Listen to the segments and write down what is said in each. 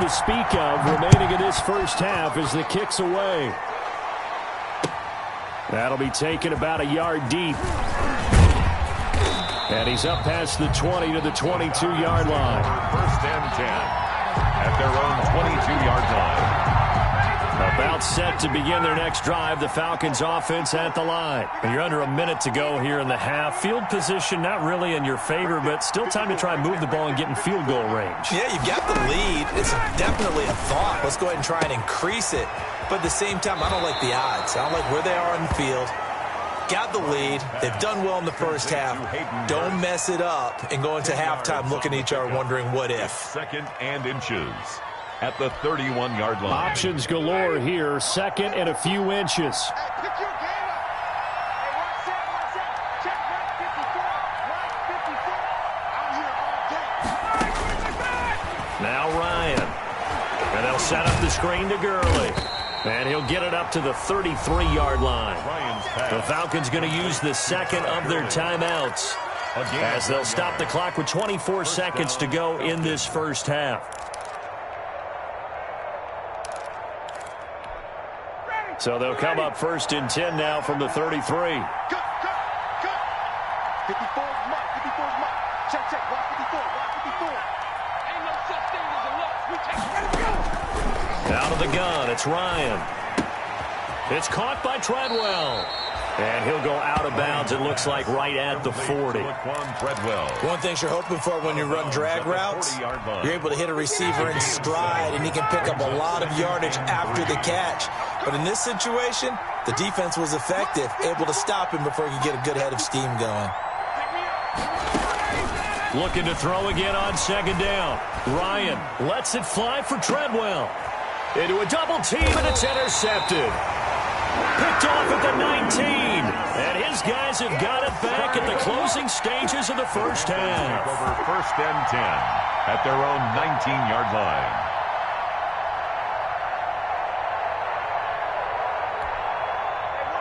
to speak of remaining in this first half as the kick's away. That'll be taken about a yard deep. And he's up past the 20 to the 22-yard line. First and 10 at their own 22-yard line. About set to begin their next drive, the Falcons offense at the line. You're under a minute to go here in the half. Field position not really in your favor, but still time to try and move the ball and get in field goal range. Yeah, you've got the lead. It's definitely a thought. Let's go ahead and try and increase it. But at the same time, I don't like the odds. I don't like where they are on the field. Got the lead. They've done well in the first half. Don't mess it up and go into halftime looking at each other wondering what if. Second and inches at the 31-yard line. Options galore here. Second and a few inches. Now Ryan. And they'll set up the screen to Gurley. And he'll get it up to the 33-yard line. The Falcons going to use the second of their timeouts as they'll stop the clock with 24 seconds to go in this first half. So they'll come up first and 10 now from the 33. 54 is Mike. 54 is Mike. Check, check. Watch 54. Watch 54. Ain't no such thing as a loss. We take it. Let's go. Out of the gun, it's Ryan. It's caught by Treadwell. And he'll go out of bounds, it looks like, right at the 40. One thing you're hoping for when you run drag routes, you're able to hit a receiver in stride, and he can pick up a lot of yardage after the catch. But in this situation, the defense was effective, able to stop him before he could get a good head of steam going. Looking to throw again on second down. Ryan lets it fly for Treadwell. Into a double team, and it's intercepted. Picked off at the 19. And his guys have got it back at the closing stages of the first half. Over first and 10 at their own 19-yard line.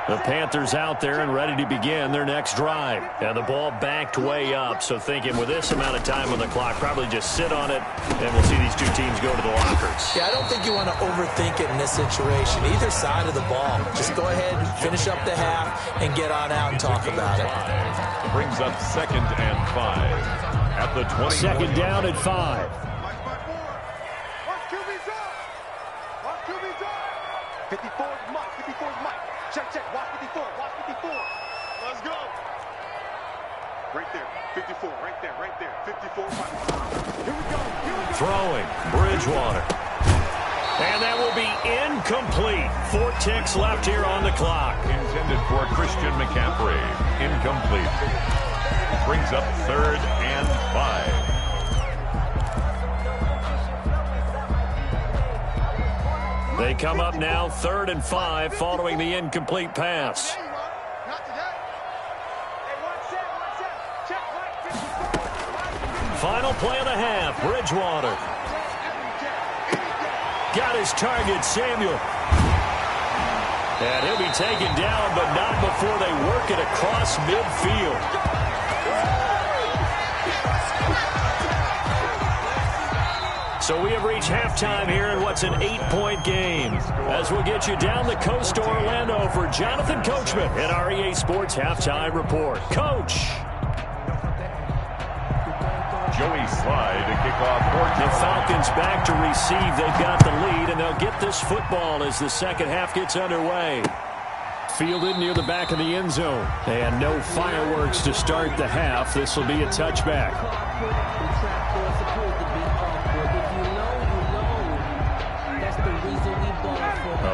The Panthers out there and ready to begin their next drive. And the ball backed way up, so thinking with this amount of time on the clock, probably just sit on it, and we'll see these two teams go to the lockers. Yeah, I don't think you want to overthink it in this situation. Either side of the ball. Just go ahead, finish up the half, and get on out and talk about it. Brings up second and 5 at the 20. Second down at 5. Watch QB's up. Watch QB's up. 54 is Mike. 54 is Mike. Check, check. Watch 54. Watch 54. Let's go. Right there. 54. Right there. Right there. 54. Mike. Here we go. Here we go. Throwing. Bridgewater. And that will be incomplete. 4 ticks left here on the clock. Intended for Christian McCaffrey. Incomplete. Brings up third and 5. They come up now, 3rd and 5, following the incomplete pass. Final play of the half, Bridgewater. Got his target, Samuel. And he'll be taken down, but not before they work it across midfield. So we have reached halftime here in what's an 8-point game. As we'll get you down the coast to Orlando for Jonathan Coachman at our EA Sports Halftime Report. Coach. Joey Slye to kick off. The Falcons back to receive. They've got the lead, and they'll get this football as the second half gets underway. Fielded near the back of the end zone. And no fireworks to start the half. This will be a touchback.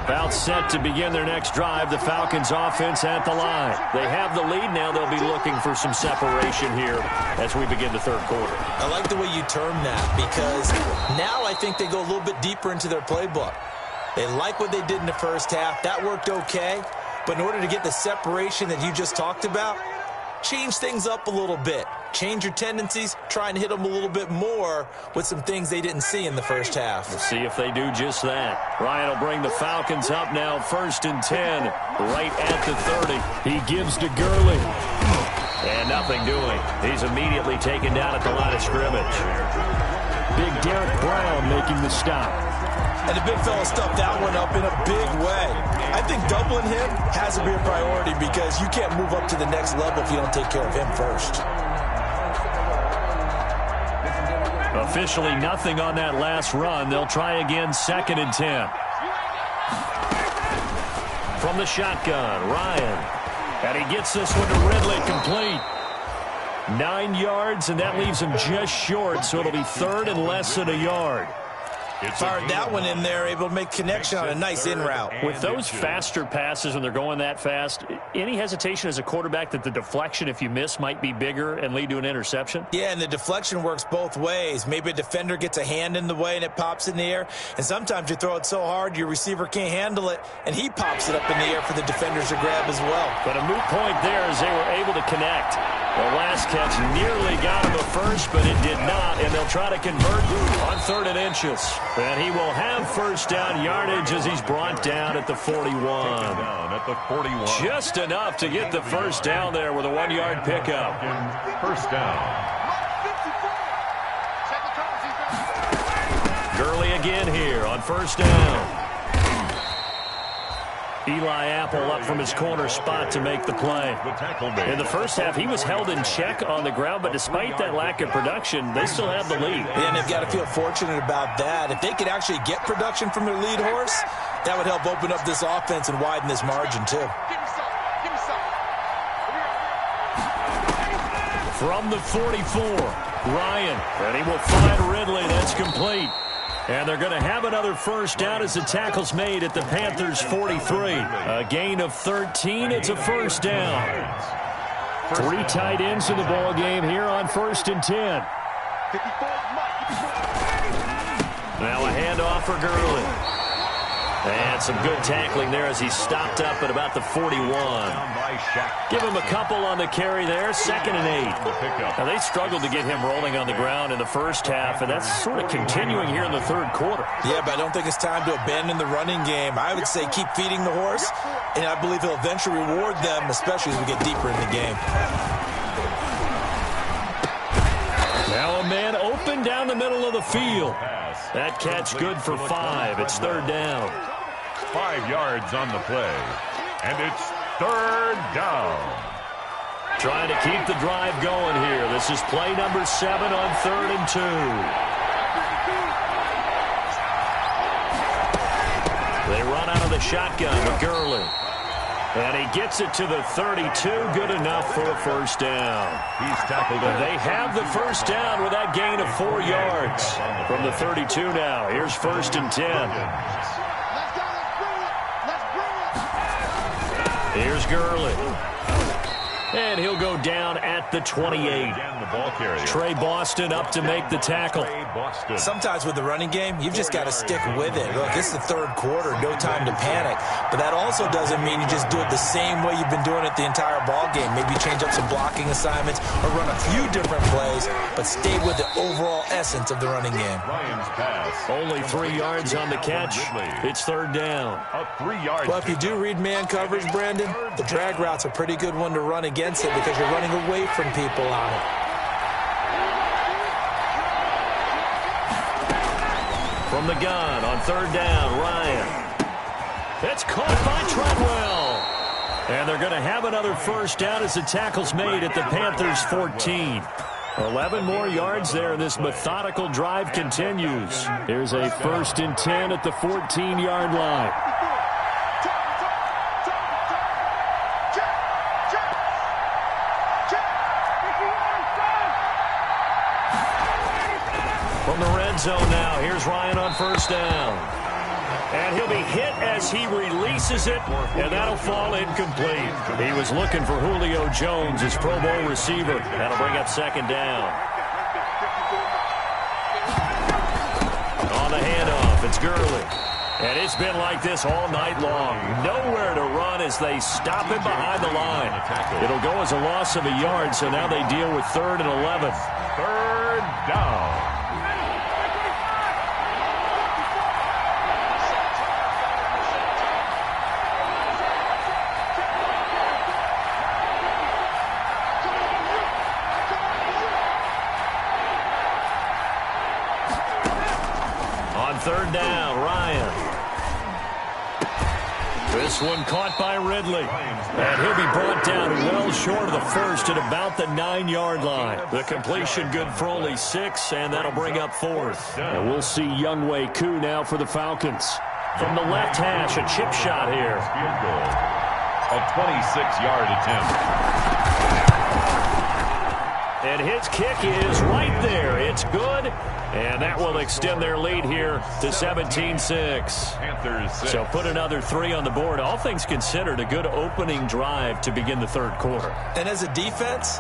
About set to begin their next drive, the Falcons offense at the line. They have the lead now. They'll be looking for some separation here as we begin the third quarter. I like the way you term that, because now I think they go a little bit deeper into their playbook. They like what they did in the first half. That worked okay. But in order to get the separation that you just talked about, change things up a little bit. Change your tendencies, try and hit them a little bit more with some things they didn't see in the first half. We'll see if they do just that. Ryan will bring the Falcons up now, 1st and 10, right at the 30. He gives to Gurley. And nothing doing. He's immediately taken down at the line of scrimmage. Big Derek Brown making the stop. And the big fella stuffed that one up in a big way. I think doubling him has to be a priority because you can't move up to the next level if you don't take care of him first. Officially nothing on that last run. They'll try again, 2nd and 10. From the shotgun, Ryan. And he gets this one to Ridley, complete. 9 yards, and that leaves him just short, so it'll be 3rd and less than a yard. Fired that one in there, able to make connection on a nice in route. With those faster passes when they're going that fast, any hesitation as a quarterback that the deflection, if you miss, might be bigger and lead to an interception? Yeah, and the deflection works both ways. Maybe a defender gets a hand in the way and it pops in the air, and sometimes you throw it so hard your receiver can't handle it, and he pops it up in the air for the defenders to grab as well. But a moot point there as they were able to connect. The last catch nearly got him a first, but it did not, and they'll try to convert on 3rd and inches. And he will have first down yardage as he's brought down at the 41. Just enough to get the first down there with a 1-yard pickup. First down. Gurley again here on first down. Eli Apple up from his corner spot to make the play. In the first half, he was held in check on the ground, but despite that lack of production, they still have the lead. And they've got to feel fortunate about that. If they could actually get production from their lead horse, that would help open up this offense and widen this margin, too. From the 44, Ryan, and he will find Ridley. That's complete. And they're going to have another first down as the tackle's made at the Panthers' 43. A gain of 13. It's a first down. 3 tight ends in the ball game here on 1st and 10. Now a handoff for Gurley. And some good tackling there as he stopped up at about the 41. Give him a couple on the carry there. 2nd and 8. Now, they struggled to get him rolling on the ground in the first half, and that's sort of continuing here in the 3rd quarter. Yeah, but I don't think it's time to abandon the running game. I would say keep feeding the horse, and I believe he'll eventually reward them, especially as we get deeper in the game. Now a man open down the middle of the field. That catch good for 5. It's 3rd down. 5 yards on the play. And it's 3rd down. Trying to keep the drive going here. This is play number 7 on 3rd and 2. They run out of the shotgun with Gurley. And he gets it to the 32. Good enough for a first down. He's tackled. They have the first down with that gain of 4 yards. From the 32 now. Here's 1st and 10. Here's Gurley. And he'll go down at the 28. Trey Boston up to make the tackle. Sometimes with the running game, you've just got to stick with it. Look, it's the 3rd quarter, no time to panic. But that also doesn't mean you just do it the same way you've been doing it the entire ball game. Maybe change up some blocking assignments or run a few different plays, but stay with the overall essence of the running game. Only 3 yards on the catch. It's 3rd down. Well, if you do read man coverage, Brandon, the drag route's a pretty good one to run against it because you're running away from people on it. From the gun on 3rd down, Ryan. That's caught by Treadwell. And they're going to have another first down as the tackle's made at the Panthers' 14. 11 more yards there, and this methodical drive continues. Here's a 1st and 10 at the 14-yard line. From the red zone now, here's Ryan on first down. And he'll be hit as he releases it, and that'll fall incomplete. He was looking for Julio Jones, his Pro Bowl receiver. That'll bring up 2nd down. On the handoff, it's Gurley. And it's been like this all night long. Nowhere to run as they stop him behind the line. It'll go as a loss of a yard, so now they deal with 3rd and 11. 3rd down. second down. Ryan. This one caught by Ridley. And he'll be brought down well short of the first at about the 9-yard line. The completion good for only 6, and that'll bring up 4th. And we'll see J0k3rR225's now for the Falcons. From the left hash, a chip shot here. Field goal. A 26-yard attempt. And his kick is right there. It's good. And that will extend their lead here to 17-6. Panthers 6. So put another 3 on the board. All things considered, a good opening drive to begin the third quarter. And as a defense,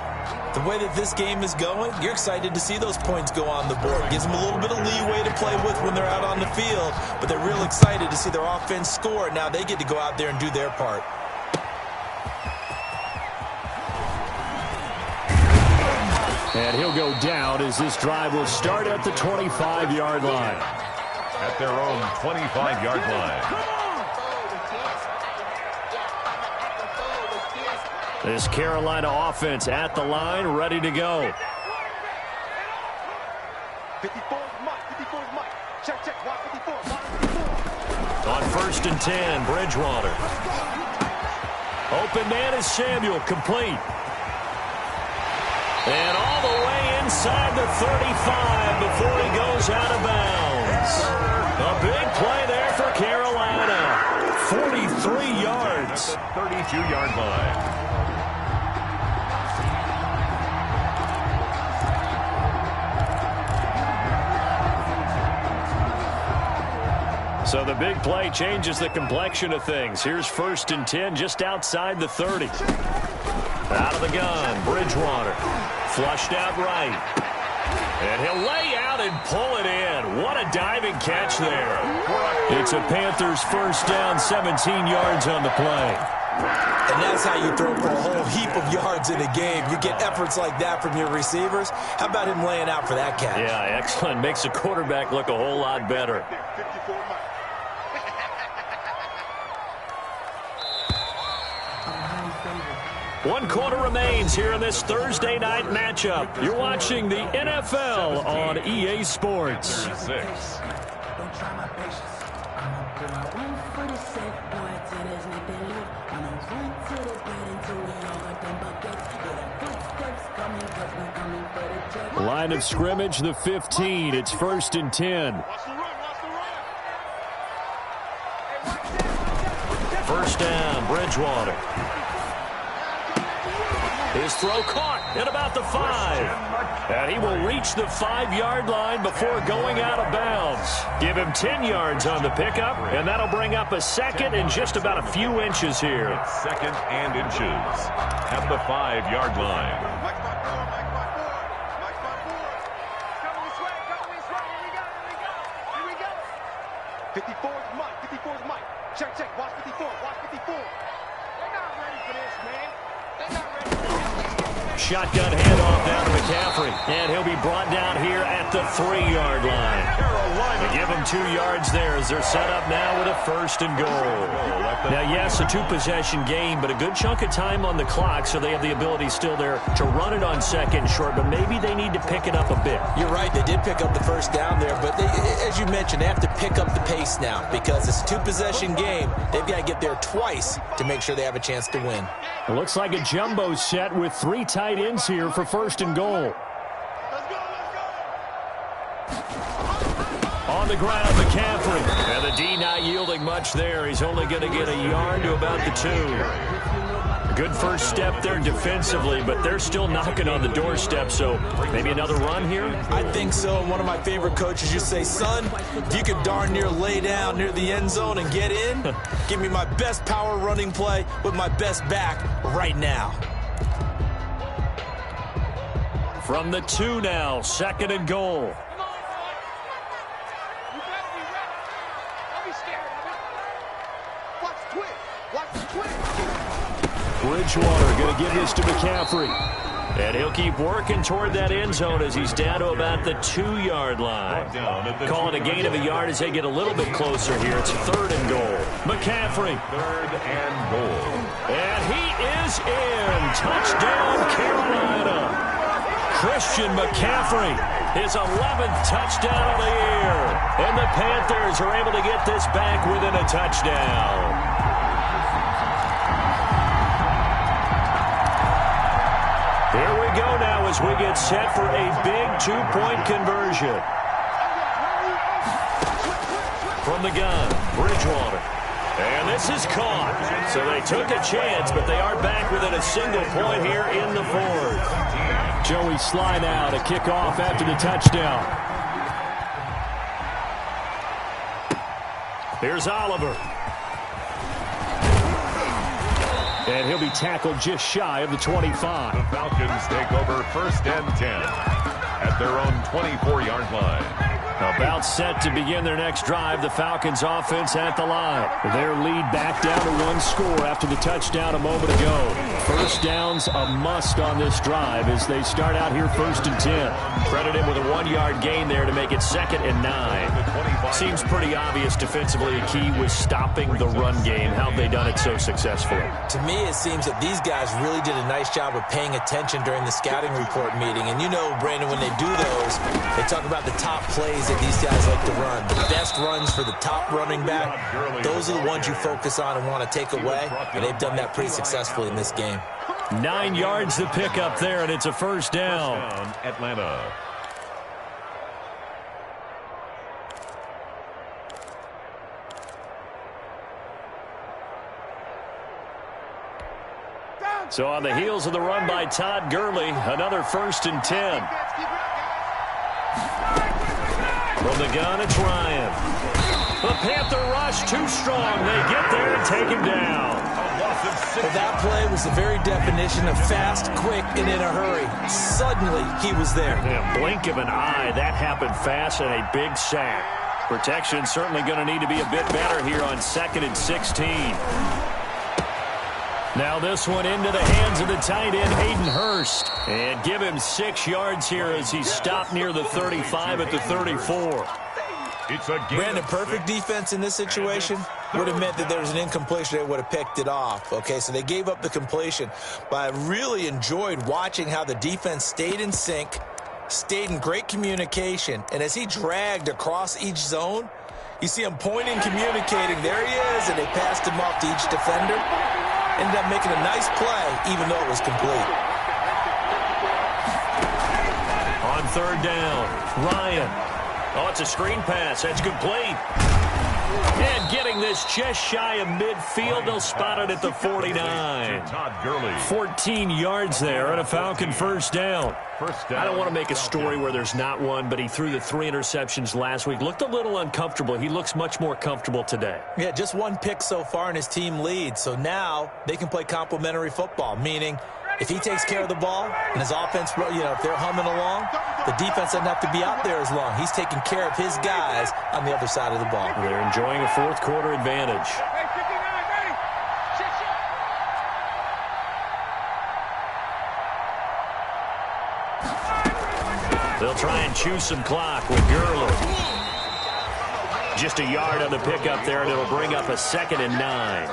the way that this game is going, you're excited to see those points go on the board. Gives them a little bit of leeway to play with when they're out on the field. But they're real excited to see their offense score. Now they get to go out there and do their part. And he'll go down as this drive will start at the 25-yard line. At their own 25-yard line. This Carolina offense at the line, ready to go. 54's Mike. 54's Mike. Check, check. Watch 54. Watch 54. On 1st and 10, Bridgewater. Open man is Samuel, complete. And all the way inside the 35 before he goes out of bounds. A big play there for Carolina. 43 yards. 32-yard line. So the big play changes the complexion of things. Here's 1st and 10 just outside the 30. Out of the gun, Bridgewater. Flushed out right. And he'll lay out and pull it in. What a diving catch there. It's a Panthers 1st down, 17 yards on the play. And that's how you throw for a whole heap of yards in a game. You get efforts like that from your receivers. How about him laying out for that catch? Yeah, excellent. Makes the quarterback look a whole lot better. 54 Mike. One quarter remains here in this Thursday night matchup. You're watching the NFL on EA Sports. 6. Don't try my patience. I'ma put my one foot in set, boy, till there's nothing left. I'ma run to the bed until we all got them buckets. Yeah, the footsteps coming, cause we coming for the check. Line of scrimmage, the 15. It's 1st and 10. Watch the run. Watch the run. 1st down, Bridgewater. His throw caught at about the 5. And he will reach the 5-yard line before going out of bounds. Give him 10 yards on the pickup, and that'll bring up a 2nd and just about a few inches here. 2nd and inches. At the 5-yard line. Mike's my board. Mike's my board. Mike's my board. Cover this way. Cover this way. Here we go. 54's Mike. 54's Mike. Check, check. Watch 54. Watch 54. They're not ready for this, man. They're not ready for this. Shotgun handoff down to McCaffrey. And he'll be brought down here at the 3-yard line. They give him 2 yards there as they're set up now with a 1st and goal. Now, yes, a 2-possession game, but a good chunk of time on the clock, so they have the ability still there to run it on 2nd and short, but maybe they need to pick it up a bit. You're right. They did pick up the 1st down there, but they, as you mentioned, they have to pick up the pace now because it's a 2-possession game. They've got to get there twice to make sure they have a chance to win. It looks like a jumbo set with 3 tight ends here for 1st and goal. Let's go. On the ground, McCaffrey. And the D not yielding much there. He's only going to get a yard to about the 2. A good first step there defensively, but they're still knocking on the doorstep, so maybe another run here? I think so. And one of my favorite coaches used to say, son, if you could darn near lay down near the end zone and get in, give me my best power running play with my best back right now. From the 2 now, 2nd and goal. Bridgewater going to give this to McCaffrey. And he'll keep working toward that end zone as he's down to about the 2-yard line. Call it a gain of a yard as they get a little bit closer here. It's 3rd and goal. McCaffrey. 3rd and goal. And he is in. Touchdown, Carolina. Christian McCaffrey, his 11th touchdown of the year. And the Panthers are able to get this back within a touchdown. Here we go now as we get set for a big two-point conversion. From the gun, Bridgewater. And this is caught. So they took a chance, but they are back within a single point here in the fourth. Joey Sly now to kick off after the touchdown. Here's Oliver. And he'll be tackled just shy of the 25. The Falcons take over 1st and 10 at their own 24-yard line. About set to begin their next drive. The Falcons offense at the line. Their lead back down to 1 score after the touchdown a moment ago. First down's a must on this drive as they start out here 1st and 10. Credit him with a 1-yard gain there to make it 2nd and 9. Seems pretty obvious defensively a key was stopping the run game. How have they done it so successfully? To me, it seems that these guys really did a nice job of paying attention during the scouting report meeting. And you know, Brandon, when they do those, they talk about the top plays that these guys like to run. The best runs for the top running back, those are the ones you focus on and want to take away. And they've done that pretty successfully in this game. 9 yards to pick up there, and it's a first down. Atlanta. So on the heels of the run by Todd Gurley, another 1st and 10. From the gun, it's Ryan. The Panther rush too strong. They get there and take him down. Well, that play was the very definition of fast, quick, and in a hurry. Suddenly, he was there. In a blink of an eye, that happened fast and a big sack. Protection certainly going to need to be a bit better here on 2nd and 16. Now this one into the hands of the tight end, Hayden Hurst. And give him 6 yards here as he stopped near the 35 at the 34. Brandon, perfect defense in this situation would have meant that there was an incompletion. They would have picked it off. Okay, so they gave up the completion. But I really enjoyed watching how the defense stayed in sync, stayed in great communication. And as he dragged across each zone, you see him pointing, communicating. There he is, and they passed him off to each defender. Ended up making a nice play, even though it was complete. On 3rd down, Ryan. Oh, it's a screen pass. That's complete. And getting this just shy of midfield. They'll spot it at the 49. 14 yards there and a Falcon first down. I don't want to make a story where there's not one, but he threw the 3 interceptions last week. Looked a little uncomfortable. He looks much more comfortable today. Yeah, just 1 pick so far and his team leads. So now they can play complementary football, meaning if he takes care of the ball and his offense, if they're humming along, the defense doesn't have to be out there as long. He's taking care of his guys on the other side of the ball. They're enjoying a 4th quarter advantage. They'll try and chew some clock with Gurley. Just a yard on the pickup there, and it'll bring up a 2nd and 9.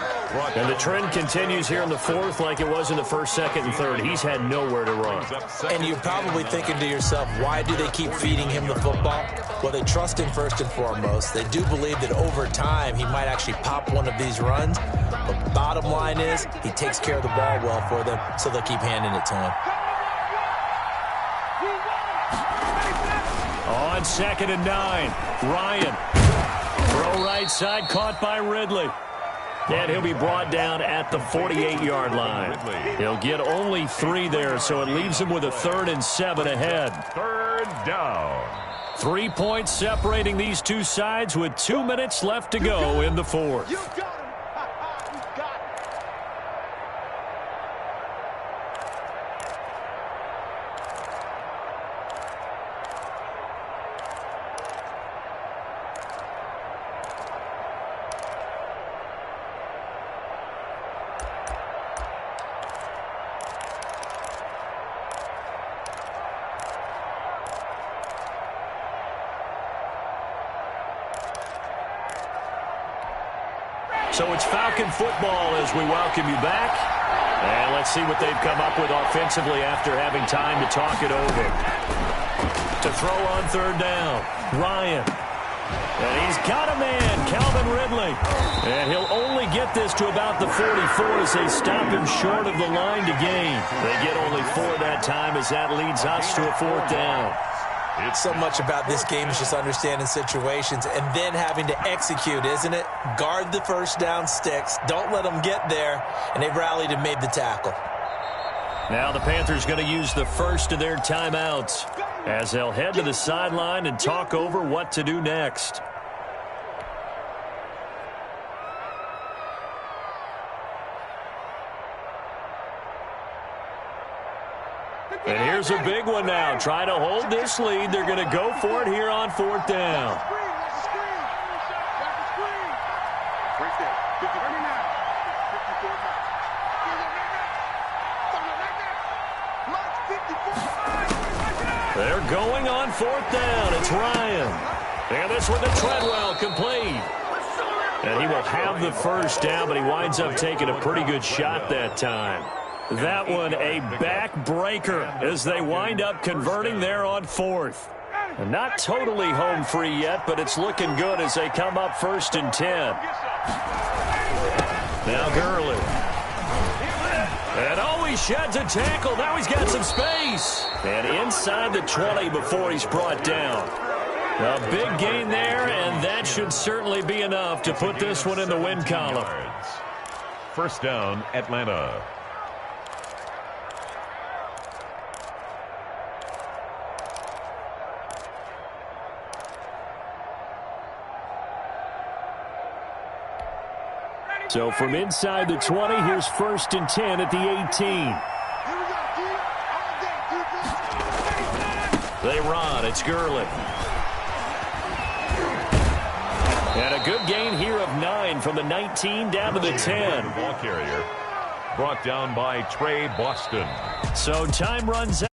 And the trend continues here in the 4th like it was in the 1st, 2nd, and 3rd. He's had nowhere to run. And you're probably thinking to yourself, why do they keep feeding him the football? Well, they trust him first and foremost. They do believe that over time he might actually pop one of these runs. But bottom line is he takes care of the ball well for them, so they'll keep handing it to him. On 2nd and 9, Ryan. Throw right side, caught by Ridley. And he'll be brought down at the 48-yard line. He'll get only 3 there, so it leaves him with a 3rd and 7 ahead. 3rd down. 3 points separating these two sides with 2 minutes left to go in the 4th. So it's Falcon football as we welcome you back. And let's see what they've come up with offensively after having time to talk it over. To throw on third down, Ryan. And he's got a man, Calvin Ridley. And he'll only get this to about the 44 as they stop him short of the line to gain. They get only 4 that time as that leads us to a 4th down. So much about this game is just understanding situations and then having to execute, isn't it? Guard the first down sticks. Don't let them get there. And they rallied and made the tackle. Now the Panthers going to use the first of their timeouts as they'll head to the sideline and talk over what to do next. And here's a big one now. Trying to hold this lead. They're going to go for it here on 4th down. They're going on 4th down. It's Ryan. And this one to Treadwell, complete. And he will have the first down, but he winds up taking a pretty good shot that time. That one a backbreaker as they wind up converting there on 4th. Not totally home free yet, but it's looking good as they come up 1st and 10. Now Gurley. And oh, he sheds a tackle. Now he's got some space. And inside the 20 before he's brought down. A big gain there, and that should certainly be enough to put this one in the win column. 1st down, Atlanta. So from inside the 20, here's 1st and 10 at the 18. They run. It's Gurley. And a good gain here of 9 from the 19 down to the 10. Ball carrier brought down by Trey Boston. So time runs out.